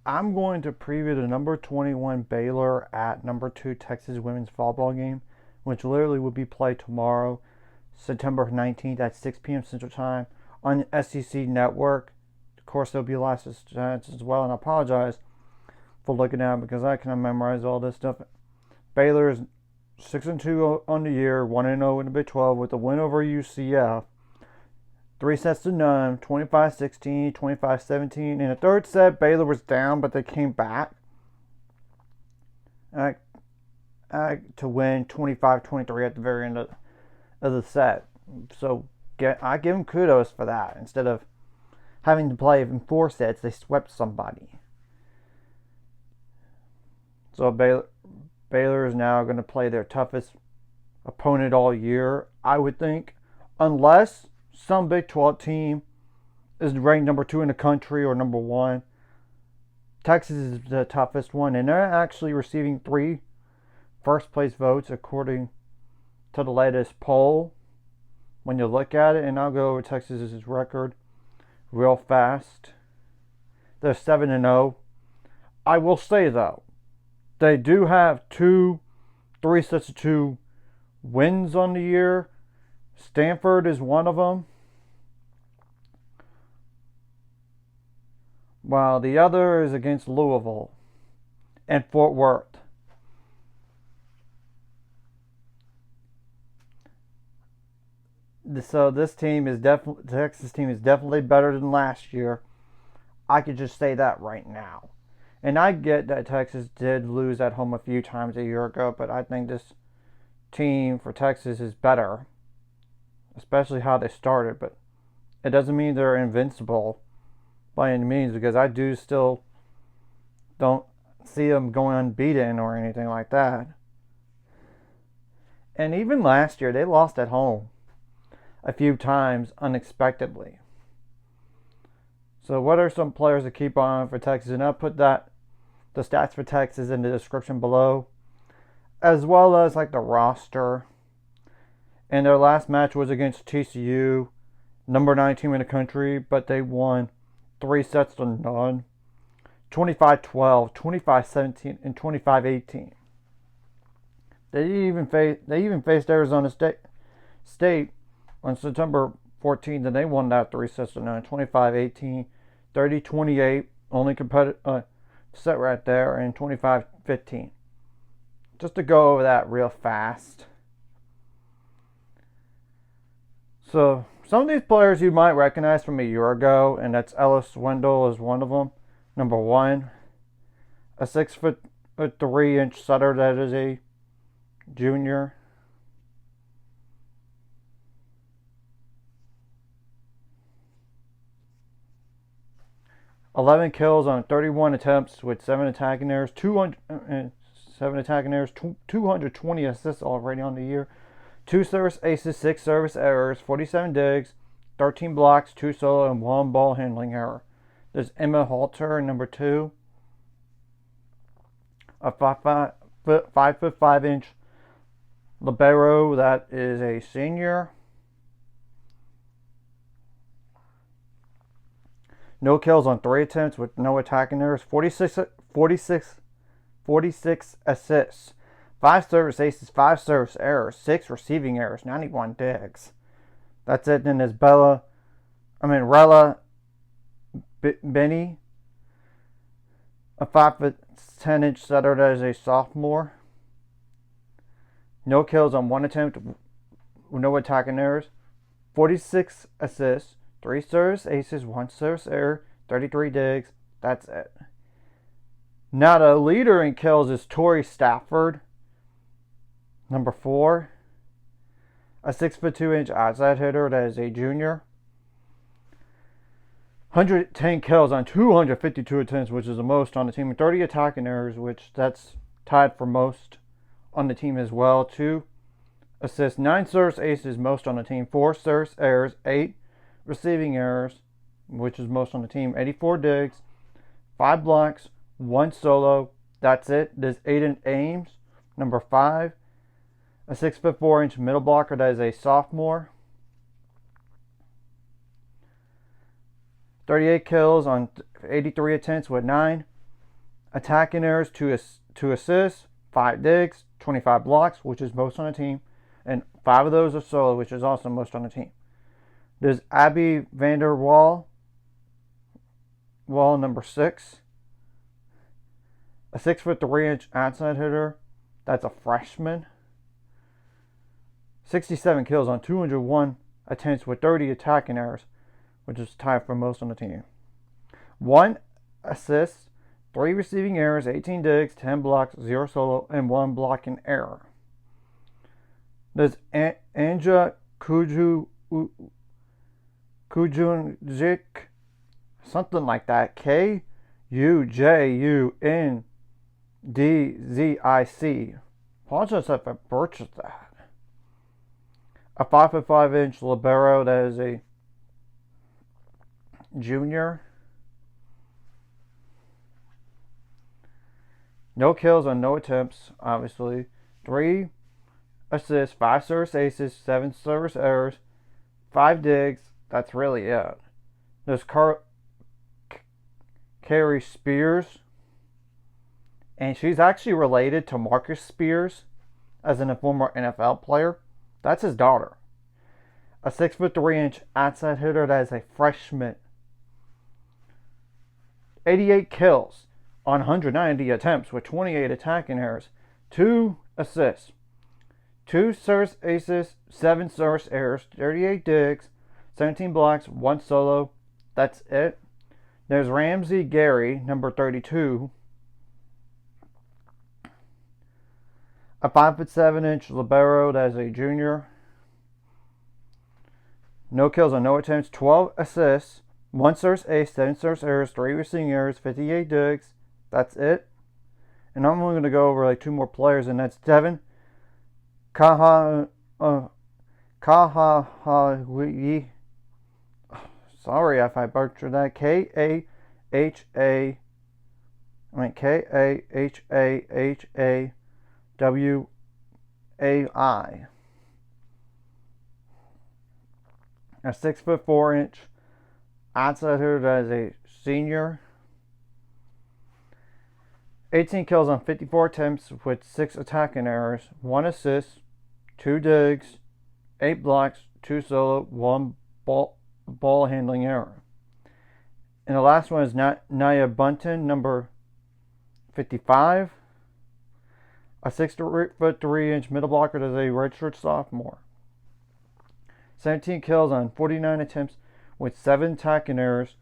I'm going to preview the number 21 Baylor at number 2 Texas women's volleyball game, which literally will be played tomorrow, September 19th at 6 p.m. Central Time on SEC Network. Of course, there'll be lots of stats as well, and I apologize for looking at it because I cannot memorize all this stuff. Baylor is 6-2 on the year, 1-0 in the Big 12 with a win over UCF. 3-0, 25-16, 25-17. In the third set, Baylor was down, but they came back to win 25-23 at the very end of the set. So I give them kudos for that. Instead of having to play in 4 sets, they swept somebody. So Baylor is now going to play their toughest opponent all year, I would think, unless some Big 12 team is ranked number 2 in the country or number 1. Texas is the toughest one, and they're actually receiving 3 first place votes according to the latest poll. When you look at it, and I'll go over Texas's record real fast. They're 7-0. I will say though, they do have 3 sets of 2 wins on the year. Stanford is one of them, while the other is against Louisville and Fort Worth. So this team is definitely, the Texas team is definitely better than last year. I could just say that right now. And I get that Texas did lose at home a few times a year ago, but I think this team for Texas is better, especially how they started. But it doesn't mean they're invincible by any means, because I do still don't see them going unbeaten or anything like that. And even last year, they lost at home a few times unexpectedly. So what are some players to keep on for Texas? And I'll put the stats for Texas in the description below, as well as like the roster. And their last match was against TCU, number 9 team in the country, but they won 3-0, 25-12, 25-17, and 25-18. They even faced Arizona State on September 14th, and they won that 3-0, 25-18, 30-28, only competitive set right there, and 25-15. Just to go over that real fast. So some of these players you might recognize from a year ago, and that's Ellis Wendell is one of them. Number 1, a 6'3" setter that is a junior. "11 kills on 31 attempts with 7 attacking errors, 220 assists already on the year, 2 service aces, 6 service errors, 47 digs, 13 blocks, 2 solo, and 1 ball handling error." There's Emma Halter, number 2, a 5'5" libero that is a senior. No kills on 3 attempts with no attacking errors. 46 assists. 5 service aces, 5 service errors, 6 receiving errors, 91 digs. That's it. Then there's Rella Benny, a 5'10" setter that is a sophomore. No kills on 1 attempt with no attacking errors. 46 assists. 3 service aces, 1 service error, 33 digs. That's it. Now the leader in kills is Tori Stafford, number 4. A 6'2" outside hitter that is a junior. 110 kills on 252 attempts, which is the most on the team. 30 attacking errors, which that's tied for most on the team as well. 2 assists, 9 service aces, most on the team. 4 service errors, 8 receiving errors, which is most on the team. 84 digs, 5 blocks, 1 solo. That's it. There's Aiden Ames, number 5, a 6'4" middle blocker that is a sophomore. 38 kills on 83 attempts with 9 attacking errors, 2 assists, 5 digs, 25 blocks, which is most on the team, and 5 of those are solo, which is also most on the team. There's Abby Vander Wall number 6, a 6'3" outside hitter. That's a freshman. 67 kills on 201 attempts with 30 attacking errors, which is tied for most on the team. 1 assist, 3 receiving errors, 18 digs, 10 blocks, 0 solo, and 1 blocking error. There's Anja Kujundzik, something like that. Kujundzik. Apologize if I butchered that. A 5'5" libero that is a junior. No kills on no attempts, obviously. 3 assists, 5 service aces, 7 service errors, 5 digs. That's really it. There's Carrie Spears, and she's actually related to Marcus Spears as a former NFL player. That's his daughter. A 6'3" outside hitter that is a freshman. 88 kills on 190 attempts with 28 attacking errors. 2 assists. 2 service aces, 7 service errors, 38 digs, 17 blocks, 1 solo. That's it. There's Ramsey Gary, number 32. A 5'7" libero that is a junior. No kills on no attempts. 12 assists. 1 service ace, 7 service errors, 3 receiving errors, 58 digs. That's it. And I'm only going to go over like 2 more players, and that's Devin Kahawi. Sorry if I butchered that. Kahawai. A 6'4" outside hitter that is a senior. 18 kills on 54 attempts with 6 attacking errors, 1 assist, 2 digs, 8 blocks, 2 solo, 1 ball handling error. And the last one is Naya Bunton, number 55. A 6'3" middle blocker that is a redshirt sophomore. 17 kills on 49 attempts with 7 attacking errors,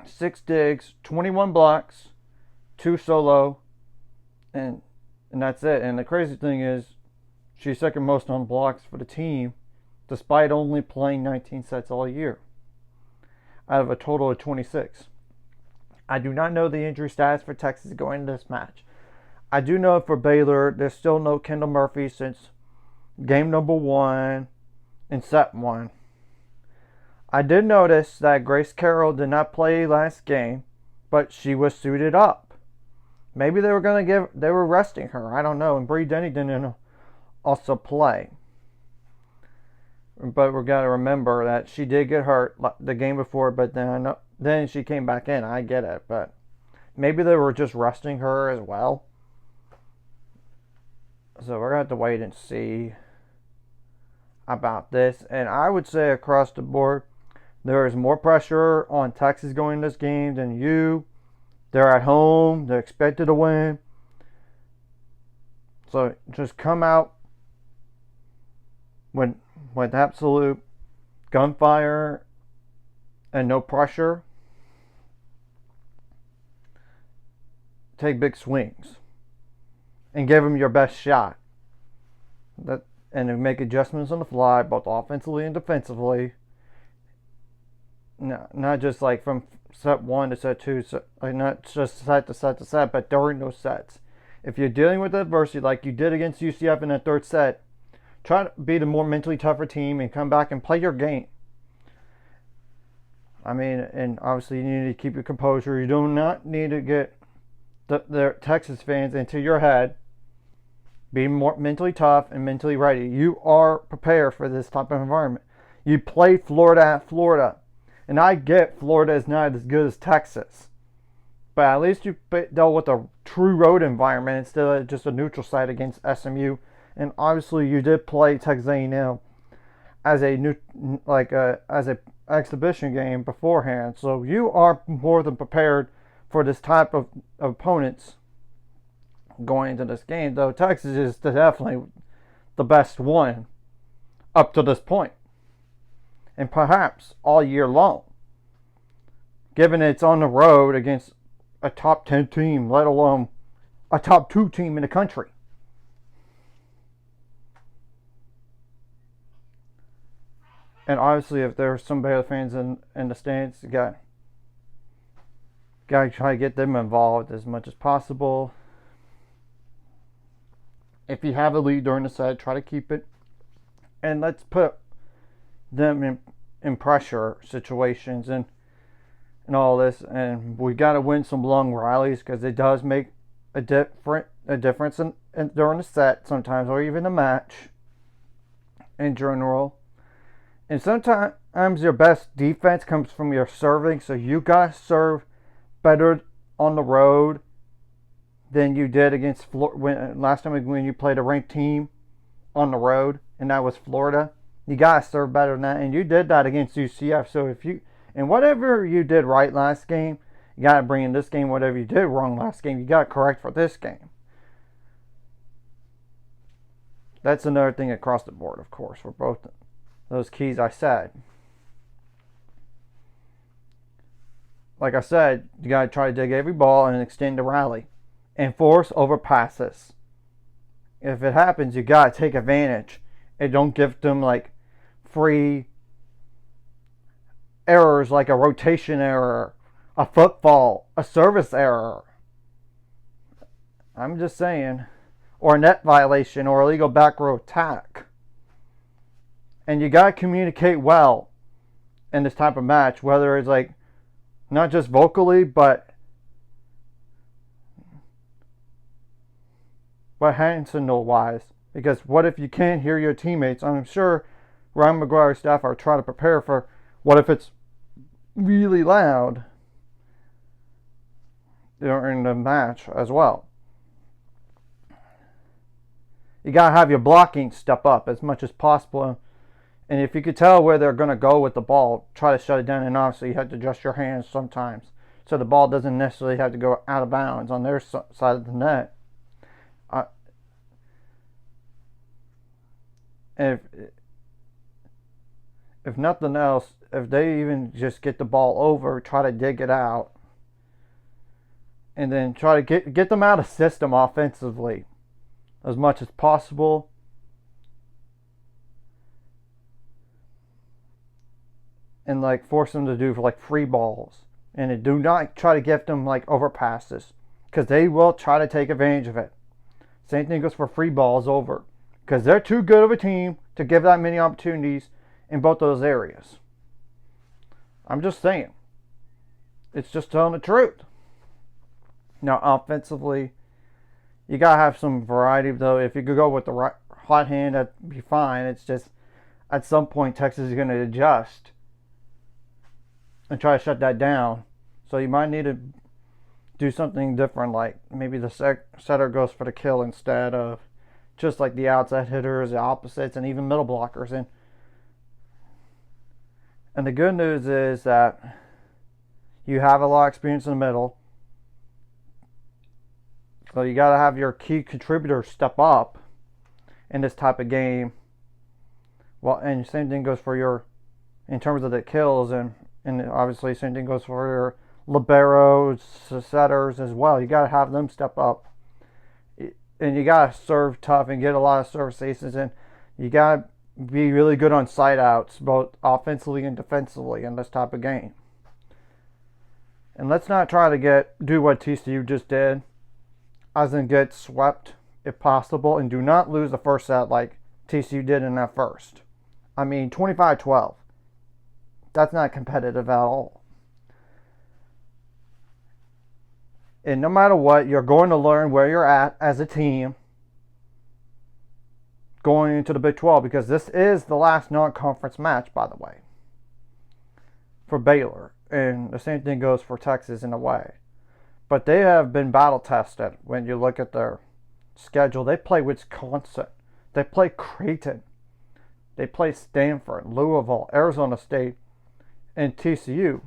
6 digs, 21 blocks, 2 solo, and that's it. And the crazy thing is, she's second most on blocks for the team, despite only playing 19 sets all year, out of a total of 26. I do not know the injury status for Texas going into this match. I do know for Baylor, there's still no Kendall Murphy since game number 1 in set 1. I did notice that Grace Carroll did not play last game, but she was suited up. Maybe they were resting her. I don't know. And Bree Denny didn't also play. But we got to remember that she did get hurt the game before, but then she came back in. I get it, but maybe they were just resting her as well. So we're going to have to wait and see about this. And I would say across the board, there is more pressure on Texas going this game than you. They're at home. They're expected to win. So just come out with absolute gunfire and no pressure. Take big swings and give them your best shot. And make adjustments on the fly, both offensively and defensively. No, not just like from set 1 to set 2, like not just set to set to set, but during those sets. If you're dealing with adversity like you did against UCF in that 3rd set, try to be the more mentally tougher team and come back and play your game. I mean, and obviously you need to keep your composure. You do not need to get the Texas fans into your head. Be more mentally tough and mentally ready. You are prepared for this type of environment. You played Florida at Florida. And I get Florida is not as good as Texas. But at least you dealt with a true road environment instead of just a neutral site against SMU. And obviously, you did play Texas A&M as as a exhibition game beforehand. So you are more than prepared for this type of opponents going into this game. Though Texas is definitely the best one up to this point, and perhaps all year long, given it's on the road against a top 10 team, let alone a top 2 team in the country. And obviously, if there's some Baylor fans in the stands, you got to try to get them involved as much as possible. If you have a lead during the set, try to keep it. And let's put them in pressure situations and all this. And we got to win some long rallies because it does make a difference during the set sometimes, or even the match in general. And sometimes your best defense comes from your serving, so you got to serve better on the road than you did against last time when you played a ranked team on the road, and that was Florida. You got to serve better than that, and you did that against UCF. So and whatever you did right last game, you got to bring in this game. Whatever you did wrong last game, you got to correct for this game. That's another thing across the board, of course, for both those keys I said. Like I said, you got to try to dig every ball and extend the rally and force over passes. If it happens, you got to take advantage and don't give them like free errors like a rotation error, a football, a service error. I'm just saying. Or a net violation or illegal back row attack. And you got to communicate well in this type of match, whether it's like not just vocally, but Hansenal-wise. Because what if you can't hear your teammates? I'm sure Ryan McGuire's staff are trying to prepare for what if it's really loud during the match as well. You got to have your blocking step up as much as possible. And if you could tell where they're going to go with the ball, try to shut it down. And obviously, you have to adjust your hands sometimes, so the ball doesn't necessarily have to go out of bounds on their side of the net. If nothing else, if they even just get the ball over, try to dig it out, and then try to get them out of system offensively as much as possible. And like force them to do like free balls, and do not try to give them like overpasses, because they will try to take advantage of it. Same thing goes for free balls over, because they're too good of a team to give that many opportunities in both those areas. I'm just saying. It's just telling the truth. Now offensively, you gotta have some variety though. If you could go with the right hot hand, that'd be fine. It's just at some point Texas is going to adjust and try to shut that down. So you might need to do something different, like maybe the setter goes for the kill instead of just like the outside hitters, the opposites, and even middle blockers. And the good news is that you have a lot of experience in the middle. So you got to have your key contributors step up in this type of game. Well, and same thing goes for your, in terms of the kills, and obviously same thing goes for your liberos, setters as well. You got to have them step up. And you got to serve tough and get a lot of service aces, and you got to be really good on side outs, both offensively and defensively in this type of game. And let's not try to do what TCU just did, as in get swept if possible, and do not lose the first set like TCU did in that first. I mean, 25-12. That's not competitive at all. And no matter what, you're going to learn where you're at as a team going into the Big 12, because this is the last non-conference match, by the way, for Baylor. And the same thing goes for Texas in a way. But they have been battle tested when you look at their schedule. They play Wisconsin. They play Creighton. They play Stanford, Louisville, Arizona State, and TCU.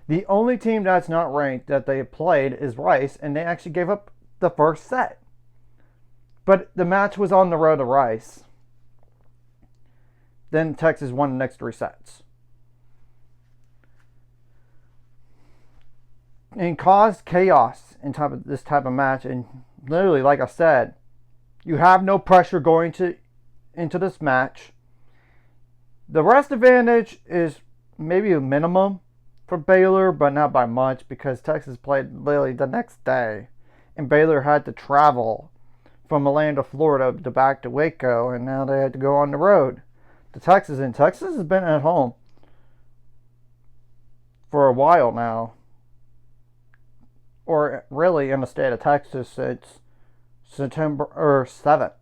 The only team that's not ranked that they played is Rice, and they actually gave up the first set. But the match was on the road to Rice. Then Texas won the next 3 sets. And caused chaos in this type of match. And literally, like I said, you have no pressure going into this match. The rest advantage is maybe a minimum for Baylor, but not by much, because Texas played literally the next day. And Baylor had to travel from Orlando, Florida to back to Waco, and now they had to go on the road to Texas. And Texas has been at home for a while now. Or really in the state of Texas since September 7th.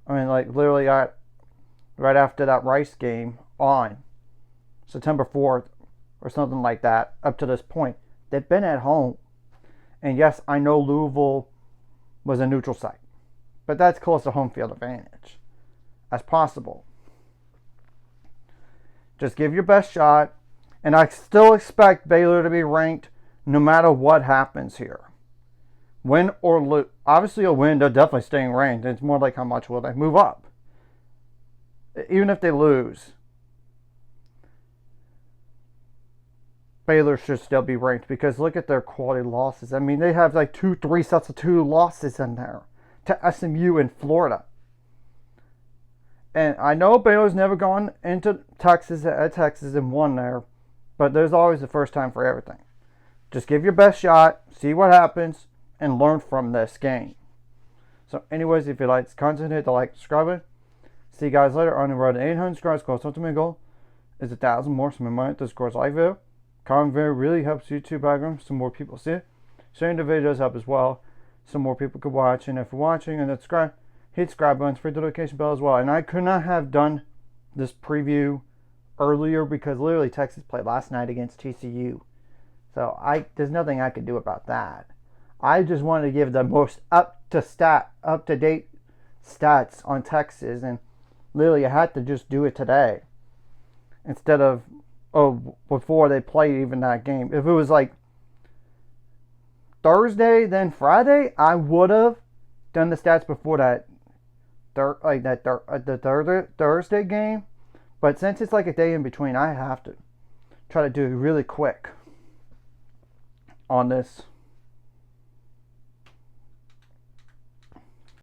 I mean, like literally right after that Rice game on September 4th or something like that, up to this point, they've been at home. And yes, I know Louisville was a neutral site, but that's close to home field advantage as possible. Just give your best shot, and I still expect Baylor to be ranked no matter what happens here. Win or lose. Obviously a win, they're definitely staying ranked. It's more like how much will they move up. Even if they lose, Baylor should still be ranked, because look at their quality losses. I mean, they have like 3 sets of 2 losses in there to SMU in Florida. And I know Baylor's never gone into Texas and won there, but there's always the first time for everything. Just give your best shot, see what happens, and learn from this game. So anyways, if you like this content, hit the like, subscribe button. See you guys later on the road to 800 subscribers. Close up to my goal is 1,000 more. So my this course like video. Comment video really helps YouTube algorithm. Some more people see it. Sharing the video does help as well. Some more people could watch. And if you're watching and subscribe, hit subscribe button, hit the notification bell as well. And I could not have done this preview earlier because literally Texas played last night against TCU. So there's nothing I could do about that. I just wanted to give the most up-to-date stats on Texas, and literally I had to just do it today instead of before they played even that game. If it was like Thursday then Friday, I would have done the stats before that Thursday game. But since it's like a day in between, I have to try to do it really quick on this